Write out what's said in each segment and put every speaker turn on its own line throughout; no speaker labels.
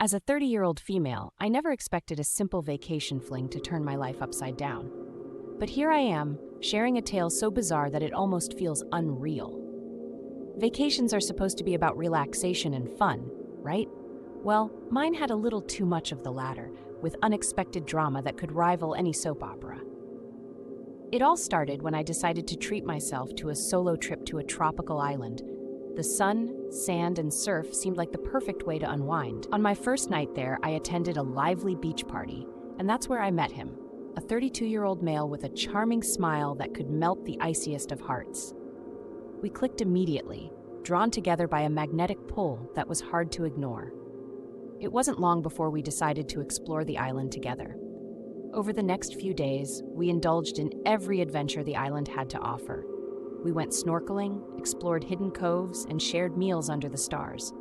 As a 30-year-old female, I never expected a simple vacation fling to turn my life upside down. But here I am, sharing a tale so bizarre that it almost feels unreal. Vacations are supposed to be about relaxation and fun, right? Well, mine had a little too much of the latter, with unexpected drama that could rival any soap opera. It all started when I decided to treat myself to a solo trip to a tropical island. The sun, sand, and surf seemed like the perfect way to unwind. On my first night there, I attended a lively beach party, and that's where I met him, a 32-year-old male with a charming smile that could melt the iciest of hearts. We clicked immediately, drawn together by a magnetic pull that was hard to ignore. It wasn't long before we decided to explore the island together. Over the next few days, we indulged in every adventure the island had to offer. We went snorkeling, explored hidden coves, and shared meals under the stars.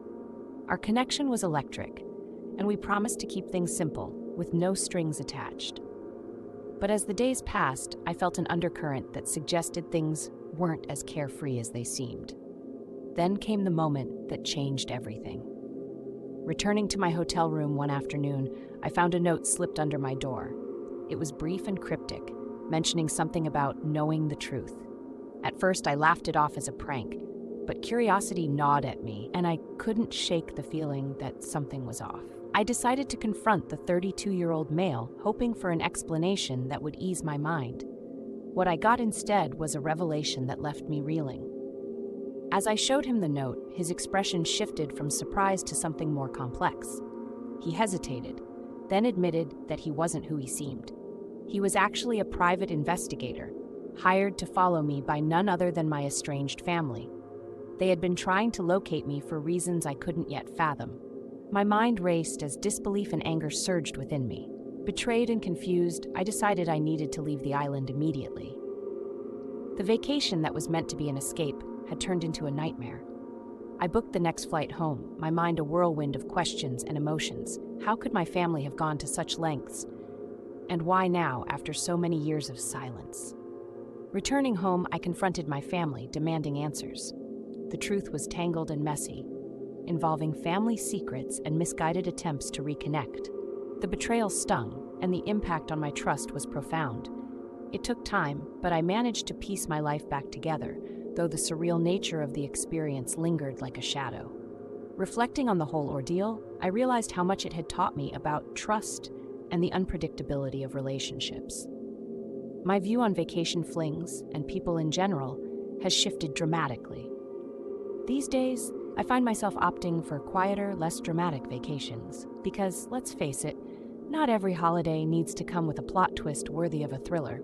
Our connection was electric, and we promised to keep things simple, with no strings attached. But as the days passed, I felt an undercurrent that suggested things weren't as carefree as they seemed. Then came the moment that changed everything. Returning to my hotel room one afternoon, I found a note slipped under my door. It was brief and cryptic, mentioning something about knowing the truth. At first, I laughed it off as a prank, but curiosity gnawed at me, and I couldn't shake the feeling that something was off. I decided to confront the 32-year-old male, hoping for an explanation that would ease my mind. What I got instead was a revelation that left me reeling. As I showed him the note, his expression shifted from surprise to something more complex. He hesitated, then admitted that he wasn't who he seemed. He was actually a private investigator, hired to follow me by none other than my estranged family. They had been trying to locate me for reasons I couldn't yet fathom. My mind raced as disbelief and anger surged within me. Betrayed and confused, I decided I needed to leave the island immediately. The vacation that was meant to be an escape had turned into a nightmare. I booked the next flight home, my mind a whirlwind of questions and emotions. How could my family have gone to such lengths? And why now, after so many years of silence? Returning home, I confronted my family, demanding answers. The truth was tangled and messy, involving family secrets and misguided attempts to reconnect. The betrayal stung, and the impact on my trust was profound. It took time, but I managed to piece my life back together, though the surreal nature of the experience lingered like a shadow. Reflecting on the whole ordeal, I realized how much it had taught me about trust and the unpredictability of relationships. My view on vacation flings, and people in general, has shifted dramatically. These days, I find myself opting for quieter, less dramatic vacations, because, let's face it, not every holiday needs to come with a plot twist worthy of a thriller.